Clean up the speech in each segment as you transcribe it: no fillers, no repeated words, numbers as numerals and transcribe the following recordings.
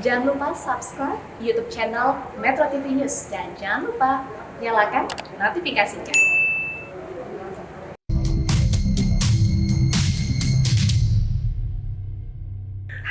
Jangan lupa subscribe YouTube channel Metro TV News dan jangan lupa nyalakan notifikasinya.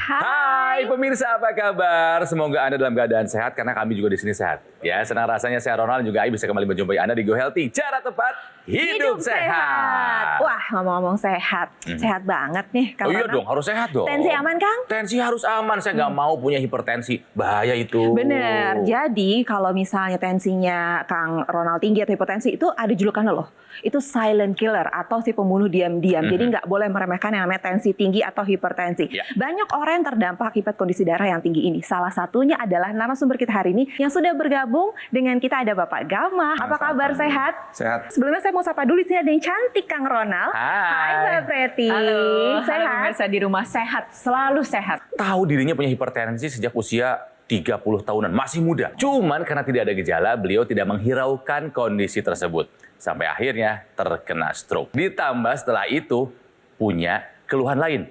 Hai pemirsa, apa kabar? Semoga Anda dalam keadaan sehat karena kami juga di sini sehat. Ya, senang rasanya saya Ronald juga Ai bisa kembali menjumpai Anda di Go Healthy. Cara tepat hidup sehat. Wah, ngomong-ngomong sehat, sehat banget nih. Oh iya dong, harus sehat dong. Tensi aman, Kang? Tensi harus aman, saya nggak mau punya hipertensi. Bahaya itu. Bener, jadi kalau misalnya tensinya Kang Ronald tinggi atau hipertensi itu ada julukannya loh. Itu silent killer atau si pembunuh diam-diam. Jadi nggak boleh meremehkan yang namanya tensi tinggi atau hipertensi. Ya. Banyak orang yang terdampak akibat kondisi darah yang tinggi ini. Salah satunya adalah narasumber kita hari ini yang sudah bergabung dengan kita ada Bapak Gama. Apa kabar, sehat? Sehat. Sebelumnya saya mau sapa dulu, di sini ada yang cantik Kang Ronald. Hai. Mbak Preti. Halo Sehat? pemirsa di rumah, sehat, selalu sehat. Tahu dirinya punya hipertensi sejak usia 30 tahunan, masih muda. Cuman karena tidak ada gejala, beliau tidak menghiraukan kondisi tersebut. Sampai akhirnya terkena stroke. Ditambah setelah itu punya keluhan lain,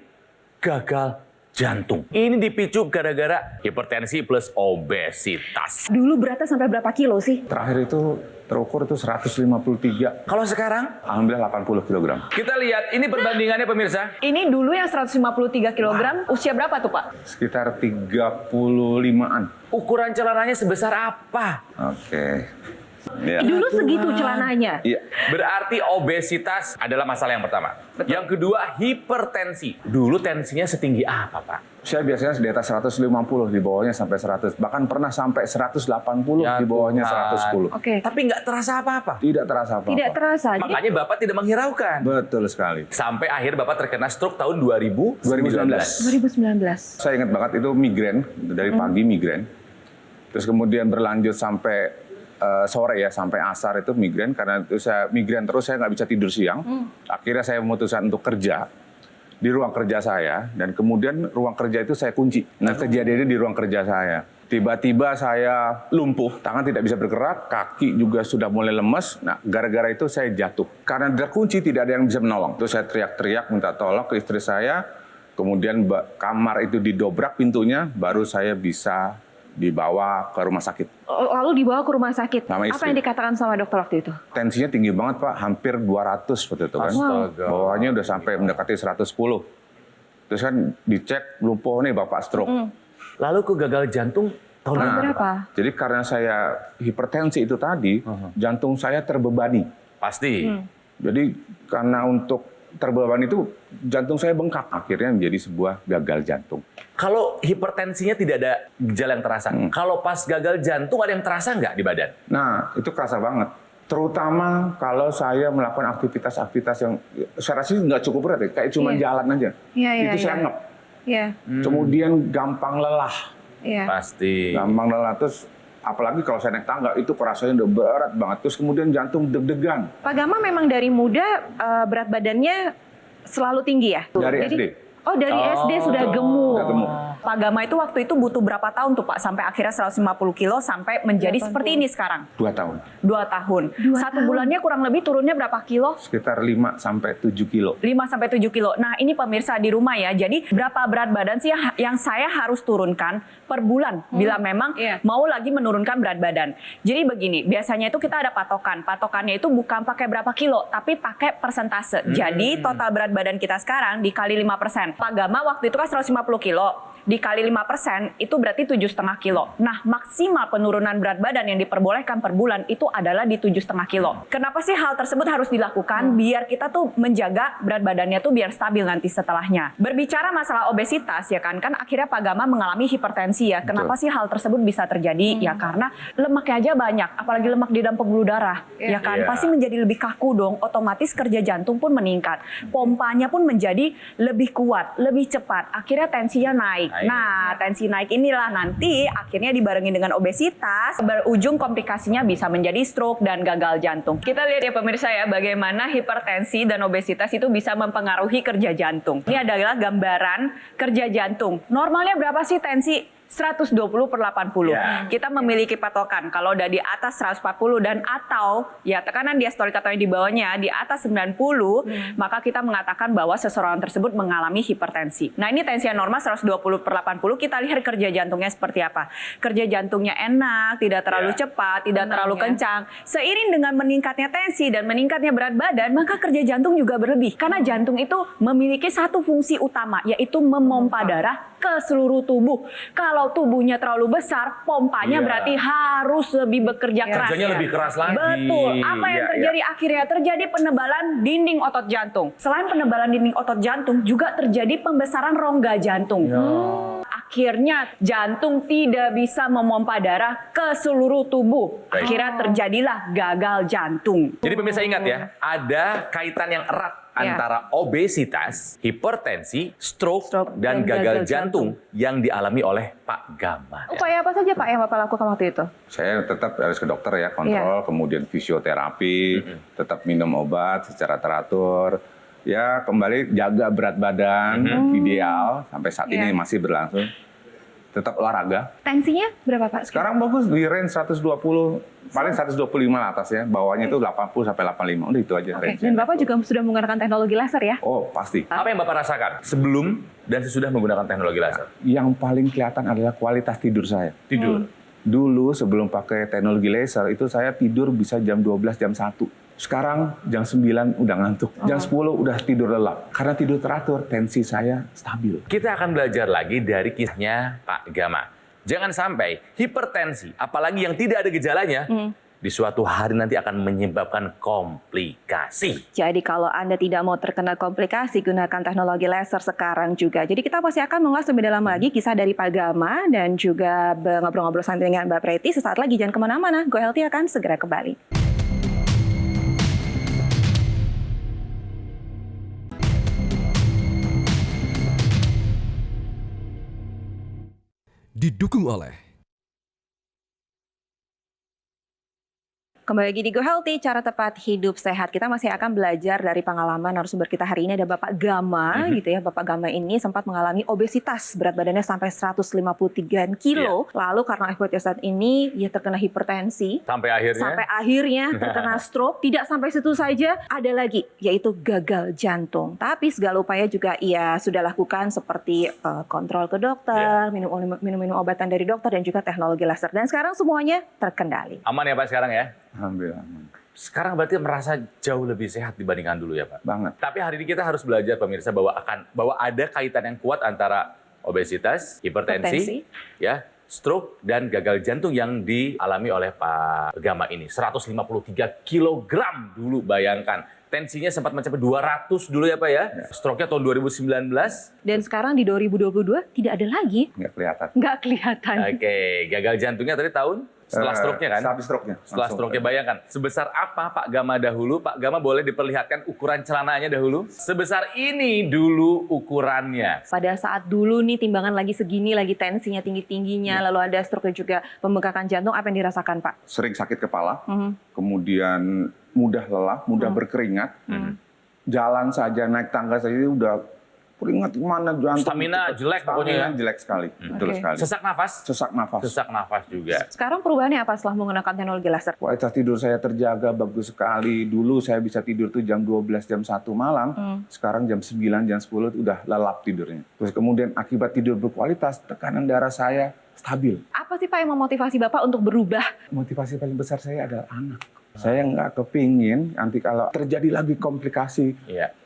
gagal jantung. Ini dipicu gara-gara hipertensi plus obesitas. Dulu beratnya sampai berapa kilo sih? Terakhir itu terukur itu 153. Kalau sekarang, Alhamdulillah 80 kg. kita lihat ini perbandingannya pemirsa. Ini dulu yang 153 kg, usia berapa tuh Pak? Sekitar 35-an. Ukuran celananya sebesar apa? Oke. Ya. Dulu segitu celananya. Iya. Berarti obesitas adalah masalah yang pertama. Yang kedua, hipertensi. Dulu tensinya setinggi apa, Pak? Saya biasanya di atas 150, di bawahnya sampai 100. Bahkan pernah sampai 180, Ya di bawahnya Tuhan. 110. Oke. Tapi nggak terasa apa-apa. Tidak terasa apa-apa. Tidak terasa. Jadi Makanya Bapak tidak menghiraukan. Betul sekali. Sampai akhir Bapak terkena stroke tahun 2019. 2019. Saya ingat banget itu migrain, dari pagi migrain. Terus kemudian berlanjut sampai sore ya, sampai asar itu migrain. Karena itu saya migrain terus, saya nggak bisa tidur siang. Akhirnya saya memutuskan untuk kerja di ruang kerja saya. Dan kemudian ruang kerja itu saya kunci. Nah, kejadiannya di ruang kerja saya. Tiba-tiba saya lumpuh, tangan tidak bisa bergerak, kaki juga sudah mulai lemes. Nah, gara-gara itu saya jatuh. Karena terkunci, tidak ada yang bisa menolong. Terus saya teriak-teriak, minta tolong ke istri saya. Kemudian kamar itu didobrak pintunya, baru saya bisa dibawa ke rumah sakit. Lalu dibawa ke rumah sakit. Sama istri. Apa yang dikatakan sama dokter waktu itu? Tensinya tinggi banget, Pak, hampir 200 seperti itu kan. Astaga. Bawahnya udah sampai mendekati 110. Terus kan dicek, lumpuh nih Bapak stroke. Lalu ke gagal jantung tahun Tahun berapa? berapa? Jadi karena saya hipertensi itu tadi, jantung saya terbebani. Pasti. Jadi karena untuk terbebani itu jantung saya bengkak. Akhirnya menjadi sebuah gagal jantung. Kalau hipertensinya tidak ada gejala yang terasa. Kalau pas gagal jantung ada yang terasa nggak di badan? Nah, itu kerasa banget. Terutama kalau saya melakukan aktivitas-aktivitas yang saya rasa nggak cukup berat ya, kayak cuma jalan aja. Iya, itu iya, saya iya. ngep. Iya. Kemudian gampang lelah. Iya. Pasti. Gampang lelah. Terus apalagi kalau saya naik tangga itu kerasanya udah berat banget. Terus kemudian jantung deg-degan. Pak Gama memang dari muda berat badannya selalu tinggi ya? Dari SD. Oh, dari SD sudah gemuk. Udah gemuk. Pak Gama itu waktu itu butuh berapa tahun tuh Pak sampai akhirnya 150 kilo sampai menjadi seperti ini sekarang? 2 tahun. 2 tahun. Satu bulannya kurang lebih turunnya berapa kilo? Sekitar 5 sampai 7 kilo. 5 sampai 7 kilo. Nah, ini pemirsa di rumah ya. Jadi berapa berat badan sih yang saya harus turunkan per bulan bila memang mau lagi menurunkan berat badan. Jadi begini, biasanya itu kita ada patokan. Patokannya itu bukan pakai berapa kilo, tapi pakai persentase. Jadi total berat badan kita sekarang dikali 5%. Pak Gama waktu itu kan 150 kilo. Dikali 5% itu berarti 7,5 kilo. Nah, maksimal penurunan berat badan yang diperbolehkan per bulan itu adalah di 7,5 kilo. Kenapa sih hal tersebut harus dilakukan? Biar kita tuh menjaga berat badannya tuh biar stabil nanti setelahnya. Berbicara masalah obesitas ya kan akhirnya Pak Gama mengalami hipertensi ya. Kenapa sih hal tersebut bisa terjadi? Ya karena lemaknya aja banyak, apalagi lemak di dalam pembuluh darah. Ya kan pasti menjadi lebih kaku dong. Otomatis kerja jantung pun meningkat. Pompanya pun menjadi lebih kuat, lebih cepat. Akhirnya tensinya naik. Nah, tensi naik inilah nanti akhirnya dibarengi dengan obesitas, berujung komplikasinya bisa menjadi stroke dan gagal jantung. Kita lihat ya pemirsa ya, bagaimana hipertensi dan obesitas itu bisa mempengaruhi kerja jantung. Ini adalah gambaran kerja jantung. Normalnya berapa sih tensi? 120/80. Ya. Kita memiliki patokan kalau udah di atas 140 dan atau ya tekanan diastolik atau yang di bawahnya di atas 90, maka kita mengatakan bahwa seseorang tersebut mengalami hipertensi. Nah, ini tensi yang normal 120/80, kita lihat kerja jantungnya seperti apa. Kerja jantungnya enak, tidak terlalu cepat, tidak terlalu kencang. Seiring dengan meningkatnya tensi dan meningkatnya berat badan, maka kerja jantung juga berlebih. Karena jantung itu memiliki satu fungsi utama, yaitu memompa darah ke seluruh tubuh. Kalau tubuhnya terlalu besar, pompanya berarti harus lebih bekerja keras. Kerjanya lebih keras lagi. Betul. Apa yang terjadi akhirnya? Terjadi penebalan dinding otot jantung. Selain penebalan dinding otot jantung, juga terjadi pembesaran rongga jantung. Akhirnya jantung tidak bisa memompa darah ke seluruh tubuh. Baik. Akhirnya terjadilah gagal jantung. Jadi pemirsa ingat ya, ada kaitan yang erat antara obesitas, hipertensi, stroke, dan gagal jantung yang dialami oleh Pak Gama. Upaya apa saja Pak yang Bapak lakukan waktu itu? Saya tetap harus ke dokter ya, kontrol, kemudian fisioterapi, tetap minum obat secara teratur. Ya, kembali jaga berat badan ideal sampai saat ini masih berlangsung. Tetap olahraga. Tensinya berapa Pak? Sekarang bagus di range 120, paling 125 lah atas ya. Bawahnya itu 80 sampai 85. Udah itu aja range. Dan Bapak juga sudah menggunakan teknologi laser ya? Oh, pasti. Apa yang Bapak rasakan sebelum dan sesudah menggunakan teknologi laser? Yang paling kelihatan adalah kualitas tidur saya. Tidur. Dulu sebelum pakai teknologi laser itu saya tidur bisa jam 12, jam 1. Sekarang jam 9 udah ngantuk. Jam 10 udah tidur lelap. Karena tidur teratur, tensi saya stabil. Kita akan belajar lagi dari kisahnya Pak Gama. Jangan sampai hipertensi, apalagi yang tidak ada gejalanya, di suatu hari nanti akan menyebabkan komplikasi. Jadi kalau Anda tidak mau terkena komplikasi, gunakan teknologi laser sekarang juga. Jadi kita pasti akan mengulas lebih dalam lagi kisah dari Pak Gama dan juga ngobrol-ngobrol santai dengan Mbak Preti. Sesaat lagi, jangan kemana-mana. Go Healthy akan segera kembali. Didukung oleh Kembali lagi di Go Healthy, cara tepat hidup sehat. Kita masih akan belajar dari pengalaman narasumber kita hari ini, ada Bapak Gama gitu ya. Bapak Gama ini sempat mengalami obesitas, berat badannya sampai 153 kilo. Lalu karena obesitas ini ya terkena hipertensi. Sampai akhirnya Terkena stroke. Tidak sampai situ saja, ada lagi yaitu gagal jantung. Tapi segala upaya juga ia sudah lakukan seperti kontrol ke dokter, minum obatan dari dokter dan juga teknologi laser. Dan sekarang semuanya terkendali. Aman ya Pak sekarang ya? Alhamdulillah. Sekarang berarti merasa jauh lebih sehat dibandingkan dulu ya Pak? Banget. Tapi hari ini kita harus belajar pemirsa bahwa ada kaitan yang kuat antara obesitas, hipertensi, ya, stroke dan gagal jantung yang dialami oleh Pak Gama ini. 153 kilogram dulu, bayangkan. Tensinya sempat mencapai 200 dulu ya Pak ya. Stroke-nya tahun 2019. Dan sekarang di 2022 tidak ada lagi. Nggak kelihatan. Nggak kelihatan. Oke, gagal jantungnya tadi tahun? Setelah stroke-nya kan? Habis stroke-nya. Setelah stroke-nya, bayangkan. Sebesar apa Pak Gama dahulu? Pak Gama boleh diperlihatkan ukuran celananya dahulu? Sebesar ini dulu ukurannya. Pada saat dulu nih timbangan lagi segini, lagi tensinya tinggi-tingginya, lalu ada stroke juga pembengkakan jantung, apa yang dirasakan Pak? Sering sakit kepala, kemudian mudah lelah, mudah berkeringat. Jalan saja, naik tangga saja udah keringat mana jantung. Stamina jelek pokoknya ya? Jelek sekali, betul sekali. Sesak nafas? Sesak nafas. Sesak nafas juga. Sekarang perubahannya apa setelah menggunakan teknologi laser? Kualitas tidur saya terjaga bagus sekali. Dulu saya bisa tidur tuh jam 12, jam 1 malam. Sekarang jam 9, jam 10 udah lelap tidurnya. Terus kemudian akibat tidur berkualitas, tekanan darah saya stabil. Apa sih Pak yang memotivasi Bapak untuk berubah? Motivasi paling besar saya adalah anak. Saya nggak kepingin nanti kalau terjadi lagi komplikasi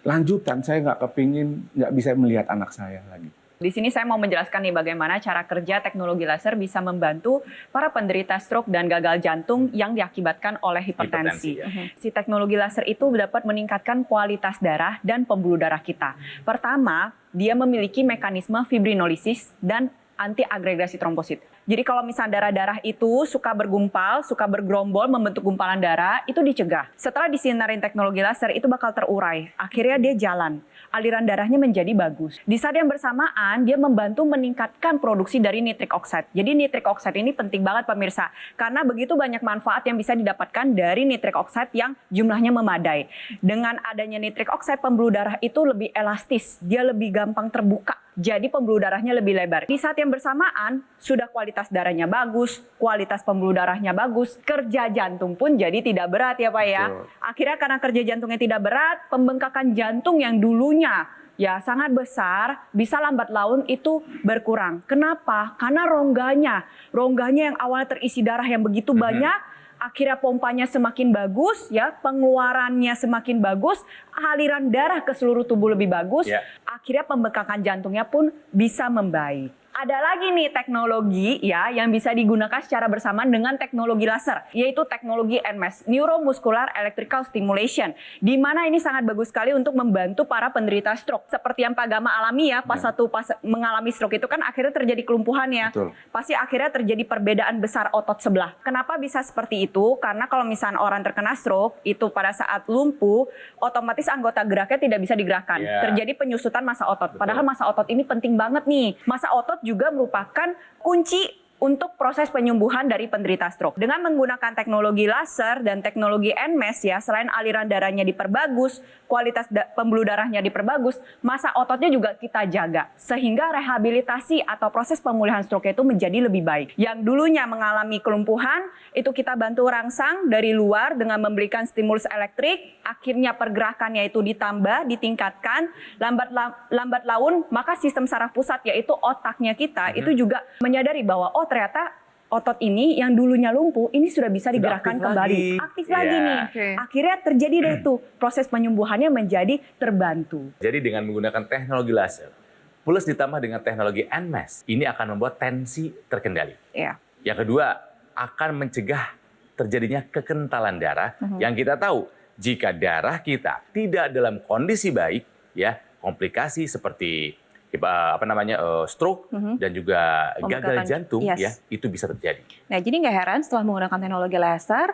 lanjutan, saya nggak kepingin nggak bisa melihat anak saya lagi. Di sini saya mau menjelaskan nih bagaimana cara kerja teknologi laser bisa membantu para penderita stroke dan gagal jantung yang diakibatkan oleh hipertensi. Si teknologi laser itu dapat meningkatkan kualitas darah dan pembuluh darah kita. Pertama, dia memiliki mekanisme fibrinolisis dan antiagregasi trombosit. Jadi kalau misalnya darah-darah itu suka bergumpal, suka bergerombol, membentuk gumpalan darah, itu dicegah. Setelah disinarin teknologi laser, itu bakal terurai. Akhirnya dia jalan. Aliran darahnya menjadi bagus. Di saat yang bersamaan, dia membantu meningkatkan produksi dari nitric oxide. Jadi nitric oxide ini penting banget pemirsa, karena begitu banyak manfaat yang bisa didapatkan dari nitric oxide yang jumlahnya memadai. Dengan adanya nitric oxide, pembuluh darah itu lebih elastis, dia lebih gampang terbuka. Jadi pembuluh darahnya lebih lebar. Di saat yang bersamaan, sudah kualitas darahnya bagus, kualitas pembuluh darahnya bagus, kerja jantung pun jadi tidak berat ya Pak ya. Akhirnya karena kerja jantungnya tidak berat, pembengkakan jantung yang dulunya ya sangat besar, bisa lambat laun itu berkurang. Kenapa? Karena rongganya yang awalnya terisi darah yang begitu banyak, akhirnya pompanya semakin bagus, ya pengeluarannya semakin bagus, aliran darah ke seluruh tubuh lebih bagus, akhirnya pembengkakan jantungnya pun bisa membaik. Ada lagi nih teknologi ya yang bisa digunakan secara bersamaan dengan teknologi laser, yaitu teknologi NMES, Neuromuscular Electrical Stimulation, di mana ini sangat bagus sekali untuk membantu para penderita stroke. Seperti yang Pak Gama alami ya, pas mengalami stroke itu kan akhirnya terjadi kelumpuhan ya. Betul. Pasti akhirnya terjadi perbedaan besar otot sebelah. Kenapa bisa seperti itu? Karena kalau misalnya orang terkena stroke, itu pada saat lumpuh, otomatis anggota geraknya tidak bisa digerakkan. Terjadi penyusutan massa otot. Padahal massa otot ini penting banget nih. Massa otot juga merupakan kunci untuk proses penyembuhan dari penderita stroke. Dengan menggunakan teknologi laser dan teknologi NMES ya, selain aliran darahnya diperbagus, kualitas pembuluh darahnya diperbagus, massa ototnya juga kita jaga. Sehingga rehabilitasi atau proses pemulihan stroke itu menjadi lebih baik. Yang dulunya mengalami kelumpuhan, itu kita bantu rangsang dari luar dengan memberikan stimulus elektrik, akhirnya pergerakannya itu ditambah, ditingkatkan, lambat laun, maka sistem saraf pusat yaitu otaknya kita itu juga menyadari bahwa ternyata otot ini yang dulunya lumpuh ini sudah bisa digerakkan kembali. Aktif lagi nih. Akhirnya terjadi deh tuh proses penyembuhannya menjadi terbantu. Jadi dengan menggunakan teknologi laser plus ditambah dengan teknologi NMES, ini akan membuat tensi terkendali. Yang kedua, akan mencegah terjadinya kekentalan darah yang kita tahu jika darah kita tidak dalam kondisi baik ya, komplikasi seperti stroke dan juga gagal jantung ya itu bisa terjadi. Nah, jadi nggak heran setelah menggunakan teknologi laser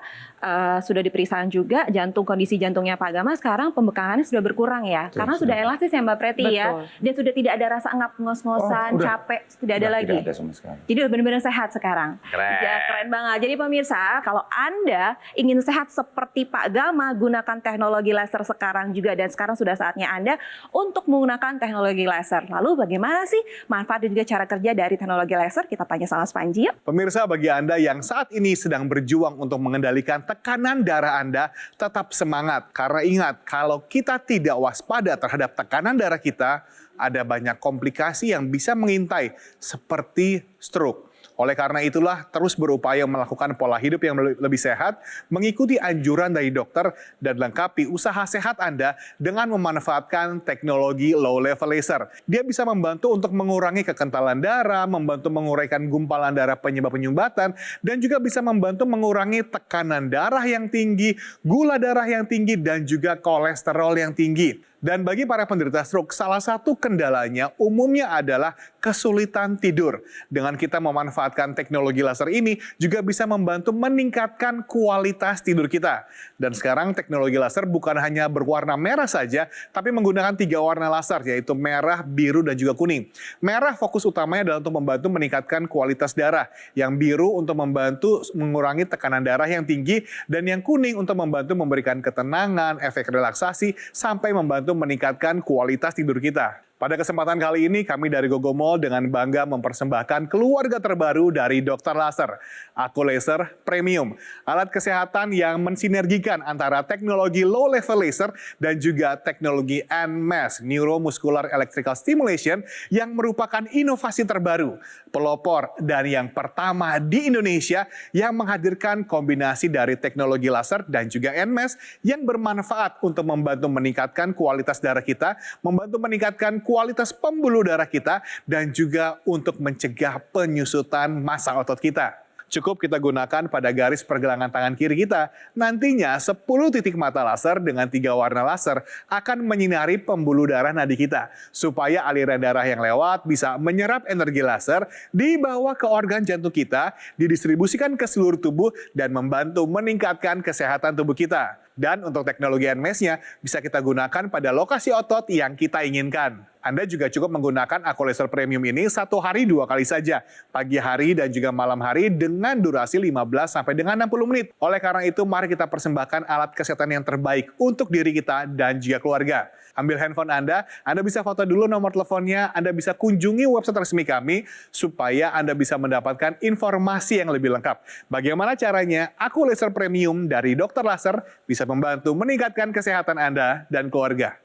sudah diperiksaan juga kondisi jantungnya Pak Gama sekarang pembengkakannya sudah berkurang ya, karena sudah elastis ya Mbak Preti ya, dan sudah tidak ada rasa ngos-ngosan, capek, tidak ada lagi. Tidak ada sama sekali. Jadi udah benar-benar sehat sekarang. Ya, keren banget. Jadi pemirsa, kalau Anda ingin sehat seperti Pak Gama, gunakan teknologi laser sekarang juga, dan sekarang sudah saatnya Anda untuk menggunakan teknologi laser. Lalu bagaimana sih manfaat dan juga cara kerja dari teknologi laser? Kita tanya sama Spanji yuk. Pemirsa, bagi Anda yang saat ini sedang berjuang untuk mengendalikan tekanan darah Anda, tetap semangat. Karena ingat, kalau kita tidak waspada terhadap tekanan darah kita, ada banyak komplikasi yang bisa mengintai seperti stroke. Oleh karena itulah, terus berupaya melakukan pola hidup yang lebih sehat, mengikuti anjuran dari dokter, dan lengkapi usaha sehat Anda dengan memanfaatkan teknologi low level laser. Dia bisa membantu untuk mengurangi kekentalan darah, membantu menguraikan gumpalan darah penyebab penyumbatan, dan juga bisa membantu mengurangi tekanan darah yang tinggi, gula darah yang tinggi, dan juga kolesterol yang tinggi. Dan bagi para penderita stroke, salah satu kendalanya umumnya adalah kesulitan tidur. Dengan kita memanfaatkan teknologi laser ini, juga bisa membantu meningkatkan kualitas tidur kita. Dan sekarang teknologi laser bukan hanya berwarna merah saja, tapi menggunakan 3 warna laser, yaitu merah, biru, dan juga kuning. Merah fokus utamanya adalah untuk membantu meningkatkan kualitas darah. Yang biru untuk membantu mengurangi tekanan darah yang tinggi, dan yang kuning untuk membantu memberikan ketenangan, efek relaksasi, sampai membantu meningkatkan kualitas tidur kita. Pada kesempatan kali ini, kami dari Gogomall dengan bangga mempersembahkan keluarga terbaru dari Dr. Laser, Aku Laser Premium. Alat kesehatan yang mensinergikan antara teknologi low level laser dan juga teknologi NMES, Neuromuscular Electrical Stimulation, yang merupakan inovasi terbaru, pelopor, dan yang pertama di Indonesia yang menghadirkan kombinasi dari teknologi laser dan juga NMES yang bermanfaat untuk membantu meningkatkan kualitas darah kita, membantu meningkatkan kualitas pembuluh darah kita, dan juga untuk mencegah penyusutan massa otot kita. Cukup kita gunakan pada garis pergelangan tangan kiri kita. Nantinya 10 titik mata laser dengan 3 warna laser akan menyinari pembuluh darah nadi kita. Supaya aliran darah yang lewat bisa menyerap energi laser, dibawa ke organ jantung kita, didistribusikan ke seluruh tubuh dan membantu meningkatkan kesehatan tubuh kita. Dan untuk teknologi NMES-nya bisa kita gunakan pada lokasi otot yang kita inginkan. Anda juga cukup menggunakan Aku Laser Premium ini 1 hari 2 kali saja, pagi hari dan juga malam hari dengan durasi 15 sampai dengan 60 menit. Oleh karena itu, mari kita persembahkan alat kesehatan yang terbaik untuk diri kita dan juga keluarga. Ambil handphone Anda bisa foto dulu nomor teleponnya, Anda bisa kunjungi website resmi kami supaya Anda bisa mendapatkan informasi yang lebih lengkap. Bagaimana caranya? Aku Laser Premium dari Dr. Laser bisa membantu meningkatkan kesehatan Anda dan keluarga.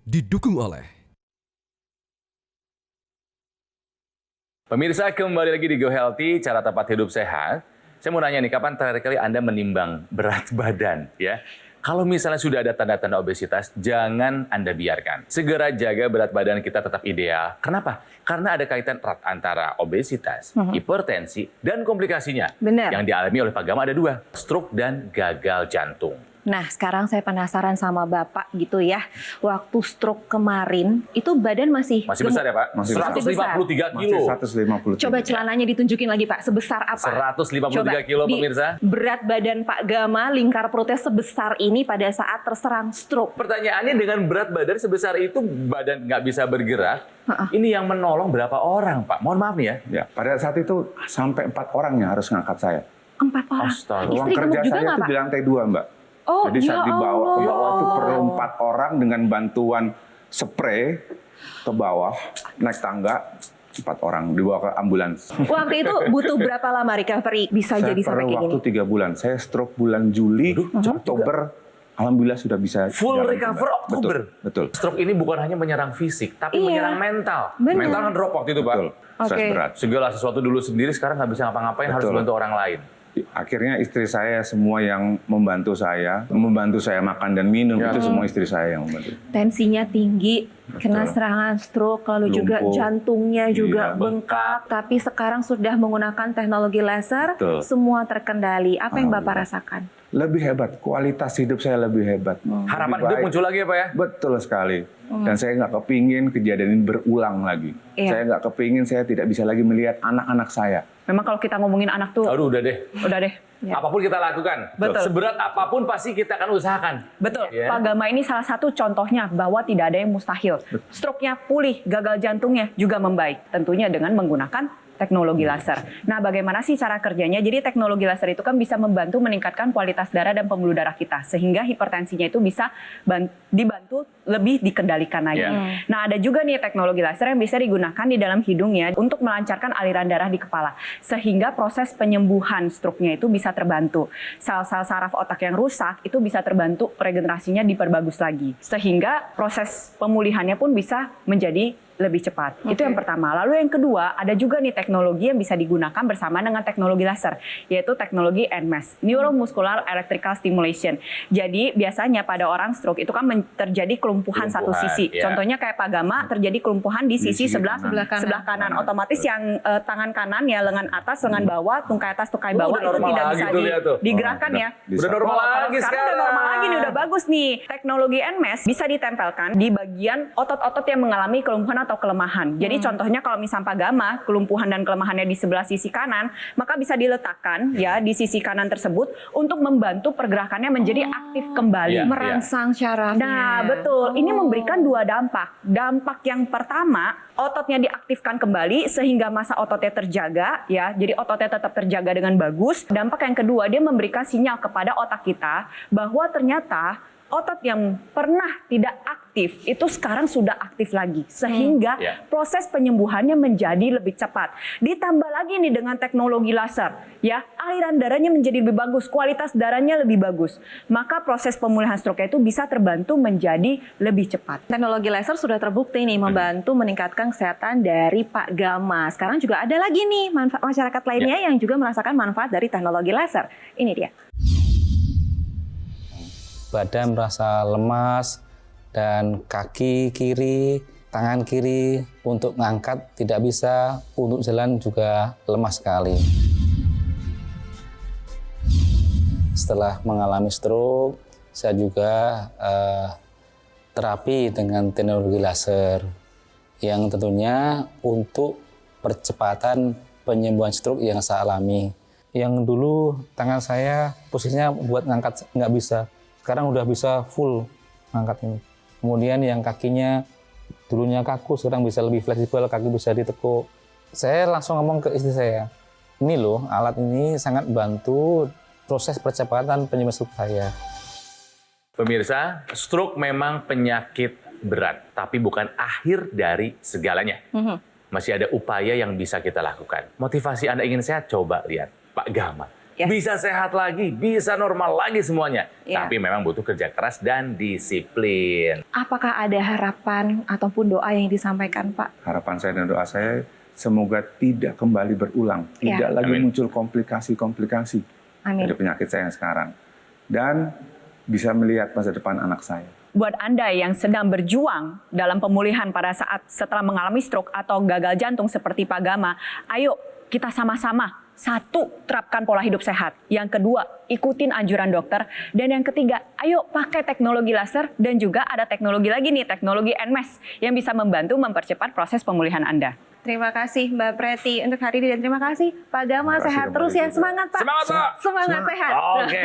Didukung oleh Pemirsa, kembali lagi di Go Healthy, cara tepat hidup sehat. Saya mau nanya nih, kapan terakhir kali Anda menimbang berat badan? Ya, kalau misalnya sudah ada tanda-tanda obesitas, jangan Anda biarkan. Segera jaga berat badan kita tetap ideal. Kenapa? Karena ada kaitan erat antara obesitas, hipertensi, dan komplikasinya. Benar. Yang dialami oleh Pak Gama ada 2, stroke dan gagal jantung. Nah, sekarang saya penasaran sama Bapak gitu ya. Waktu stroke kemarin, itu badan masih Besar ya Pak? Masih besar. 153 kilo. Masih 150. Coba celananya ditunjukin lagi Pak, sebesar apa? 153 kilo pemirsa. Berat badan Pak Gama, lingkar perutnya sebesar ini pada saat terserang stroke. Pertanyaannya, dengan berat badan sebesar itu, badan nggak bisa bergerak, ini yang menolong berapa orang Pak? Mohon maaf nih ya. Ya, pada saat itu sampai 4 orang yang harus ngangkat saya. 4 orang. Astaga. Ruang Istri kerja gemuk juga saya nggak itu Pak? di lantai 2, Mbak. Oh, Jadi saat dibawa ke bawah itu perlu 4 orang dengan bantuan spray ke bawah, naik tangga, 4 orang dibawa ke ambulans. Waktu itu butuh berapa lama recovery bisa Saya jadi sampai kayak perlu gini? waktu 3 bulan. Saya stroke bulan Juli, Oktober, alhamdulillah sudah bisa Full jalan recover kembali. Oktober. Betul. Stroke ini bukan hanya menyerang fisik, tapi Iya. menyerang mental. Benar. Mental kan drop waktu itu Pak. Betul. Stres Oke. berat. Segala sesuatu dulu sendiri, sekarang nggak bisa ngapa-ngapain, harus Betul. bantu orang lain. Akhirnya istri saya semua yang membantu saya makan dan minum, itu semua istri saya yang membantu. Tensinya tinggi, kena serangan stroke, lalu juga Lumpuh. jantungnya juga Iya, bengkak. Tapi sekarang sudah menggunakan teknologi laser, Betul. semua terkendali. Apa yang Bapak Alhamdulillah. rasakan? Lebih hebat, kualitas hidup saya lebih hebat. Harapan Lebih hidup baik. muncul lagi ya Pak ya? Betul sekali. Dan saya nggak kepingin kejadian ini berulang lagi. Iya. Saya nggak kepingin saya tidak bisa lagi melihat anak-anak saya. Memang kalau kita ngomongin anak tuh, Aduh udah deh. udah deh. Ya. Apapun kita lakukan. Betul. Seberat apapun pasti kita akan usahakan. Betul, Ya. Pak Gama ini salah satu contohnya bahwa tidak ada yang mustahil. Stroke-nya pulih, gagal jantungnya juga membaik. Tentunya dengan menggunakan teknologi laser. Nah, bagaimana sih cara kerjanya? Jadi teknologi laser itu kan bisa membantu meningkatkan kualitas darah dan pembuluh darah kita. Sehingga hipertensinya itu bisa dibantu lebih dikendalikan lagi. Yeah. Nah, ada juga nih teknologi laser yang bisa digunakan di dalam hidungnya untuk melancarkan aliran darah di kepala. Sehingga proses penyembuhan stroke-nya itu bisa terbantu. Sel-sel saraf otak yang rusak itu bisa terbantu regenerasinya diperbagus lagi. Sehingga proses pemulihannya pun bisa menjadi lebih cepat. Itu yang pertama. Lalu yang kedua, ada juga nih teknologi yang bisa digunakan bersama dengan teknologi laser, yaitu teknologi NMES, Neuromuscular Electrical Stimulation. Jadi biasanya pada orang stroke itu kan terjadi kelumpuhan satu sisi. Ya. Contohnya kayak Pak Gama terjadi kelumpuhan di sisi sebelah kanan. sebelah kanan. Otomatis yang tangan kanan ya, lengan atas, lengan bawah, tungkai atas, tungkai bawah udah itu normal tidak lagi bisa tuh, lihat tuh. digerakkan Oh, ya. bisa. Udah normal Kalau lagi sekarang udah normal lagi nih, udah bagus nih. Teknologi NMES bisa ditempelkan di bagian otot-otot yang mengalami kelumpuhan atau kelemahan. Jadi contohnya kalau misalnya Pak Gama kelumpuhan dan kelemahannya di sebelah sisi kanan, maka bisa diletakkan ya di sisi kanan tersebut untuk membantu pergerakannya menjadi aktif kembali. Iya. Merangsang syarafnya. Nah, betul. Ini memberikan 2 dampak. Dampak yang pertama, ototnya diaktifkan kembali sehingga massa ototnya terjaga ya. Jadi ototnya tetap terjaga dengan bagus. Dampak yang kedua, dia memberikan sinyal kepada otak kita bahwa ternyata otot yang pernah tidak aktif itu sekarang sudah aktif lagi. Sehingga proses penyembuhannya menjadi lebih cepat. Ditambah lagi nih dengan teknologi laser, ya, aliran darahnya menjadi lebih bagus, kualitas darahnya lebih bagus. Maka proses pemulihan stroke itu bisa terbantu menjadi lebih cepat. Teknologi laser sudah terbukti nih membantu meningkatkan kesehatan dari Pak Gama. Sekarang juga ada lagi nih masyarakat lainnya yang juga merasakan manfaat dari teknologi laser. Ini dia. badan merasa lemas, dan kaki kiri, tangan kiri untuk ngangkat tidak bisa, untuk jalan juga lemas sekali. Setelah mengalami stroke, saya juga terapi dengan teknologi laser yang tentunya untuk percepatan penyembuhan stroke yang saya alami. Yang dulu tangan saya posisinya buat ngangkat nggak bisa, sekarang udah bisa full ngangkat ini. Kemudian yang kakinya dulunya kaku, sekarang bisa lebih fleksibel, kaki bisa ditekuk. Saya langsung ngomong ke istri saya, ini loh alat ini sangat bantu proses percepatan penyembuhan stroke saya. Pemirsa, stroke memang penyakit berat, tapi bukan akhir dari segalanya. Masih ada upaya yang bisa kita lakukan. Motivasi Anda ingin sehat, coba lihat Pak Gama. Ya. Bisa sehat lagi, bisa normal lagi semuanya. Ya. Tapi memang butuh kerja keras dan disiplin. Apakah ada harapan ataupun doa yang disampaikan, Pak? Harapan saya dan doa saya semoga tidak kembali berulang, Ya. tidak lagi Amin. muncul komplikasi-komplikasi Amin. dari penyakit saya yang sekarang, dan bisa melihat masa depan anak saya. Buat Anda yang sedang berjuang dalam pemulihan pada saat setelah mengalami stroke atau gagal jantung seperti Pak Gama, ayo kita sama-sama. Satu, terapkan pola hidup sehat. Yang kedua, ikutin anjuran dokter. Dan yang ketiga, ayo pakai teknologi laser dan juga ada teknologi lagi nih, teknologi NMAS yang bisa membantu mempercepat proses pemulihan Anda. Terima kasih Mbak Preti untuk hari ini dan terima kasih Pak Gama, Terima kasih sehat kembali terus ya, juga. semangat Pak. Semangat, Pak. Semangat sehat. Oke.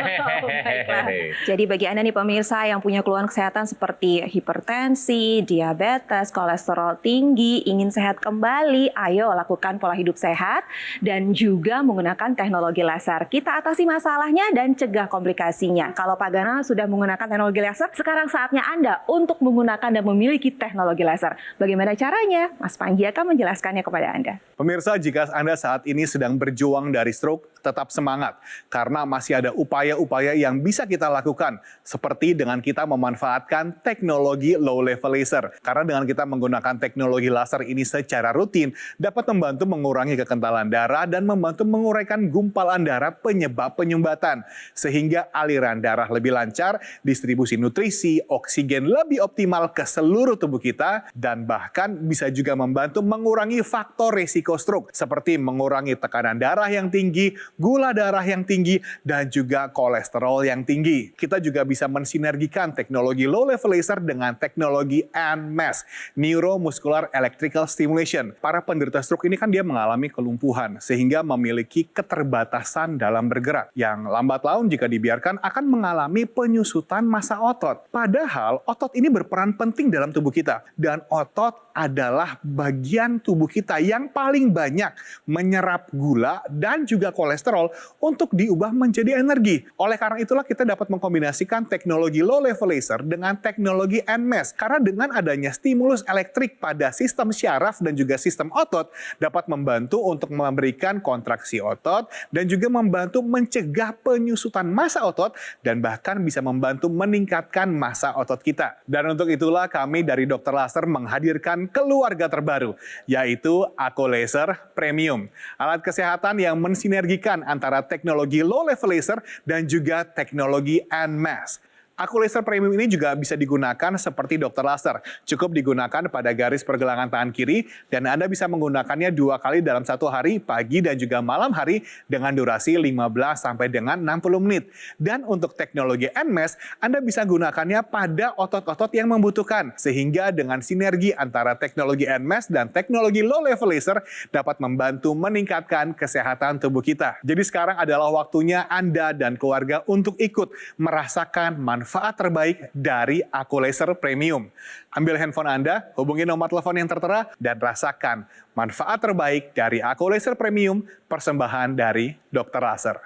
Baiklah. Jadi bagi Anda nih pemirsa yang punya keluhan kesehatan seperti hipertensi, diabetes, kolesterol tinggi, ingin sehat kembali, ayo lakukan pola hidup sehat dan juga menggunakan teknologi laser. Kita atasi masalahnya dan cegah komplikasinya. Kalau Pak Gama sudah menggunakan teknologi laser, sekarang saatnya Anda untuk menggunakan dan memiliki teknologi laser. Bagaimana caranya? Mas Panji akan menjelaskannya kepada Anda. Pemirsa, jika Anda saat ini sedang berjuang dari stroke, tetap semangat. Karena masih ada upaya-upaya yang bisa kita lakukan. Seperti dengan kita memanfaatkan teknologi low level laser. Karena dengan kita menggunakan teknologi laser ini secara rutin, dapat membantu mengurangi kekentalan darah dan membantu menguraikan gumpalan darah penyebab penyumbatan. Sehingga aliran darah lebih lancar, distribusi nutrisi, oksigen lebih optimal ke seluruh tubuh kita, dan bahkan bisa juga membantu mengurangi faktor risiko stroke seperti mengurangi tekanan darah yang tinggi, gula darah yang tinggi, dan juga kolesterol yang tinggi. Kita juga bisa mensinergikan teknologi low level laser dengan teknologi NMAS, Neuromuscular Electrical Stimulation. Para penderita stroke ini kan dia mengalami kelumpuhan sehingga memiliki keterbatasan dalam bergerak yang lambat laun jika dibiarkan akan mengalami penyusutan massa otot. Padahal otot ini berperan penting dalam tubuh kita dan otot adalah bagian tubuh kita yang paling banyak menyerap gula dan juga kolesterol untuk diubah menjadi energi. Oleh karena itulah kita dapat mengkombinasikan teknologi low level laser dengan teknologi NMAS. Karena dengan adanya stimulus elektrik pada sistem syaraf dan juga sistem otot dapat membantu untuk memberikan kontraksi otot dan juga membantu mencegah penyusutan massa otot dan bahkan bisa membantu meningkatkan massa otot kita. Dan untuk itulah kami dari Dr. Laser menghadirkan keluarga terbaru, yaitu Aqualaser Premium. Alat kesehatan yang mensinergikan antara teknologi low level laser dan juga teknologi NMAS. Aqualaser Premium ini juga bisa digunakan seperti Dr. Laser. Cukup digunakan pada garis pergelangan tangan kiri dan Anda bisa menggunakannya 2 kali dalam 1 hari, pagi dan juga malam hari dengan durasi 15 sampai dengan 60 menit. Dan untuk teknologi NMAS, Anda bisa gunakannya pada otot-otot yang membutuhkan. Sehingga dengan sinergi antara teknologi NMAS dan teknologi low level laser dapat membantu meningkatkan kesehatan tubuh kita. Jadi sekarang adalah waktunya Anda dan keluarga untuk ikut merasakan manfaat terbaik dari Aqualaser Premium. Ambil handphone Anda, hubungi nomor telepon yang tertera, dan rasakan manfaat terbaik dari Aqualaser Premium, persembahan dari Dr. Laser.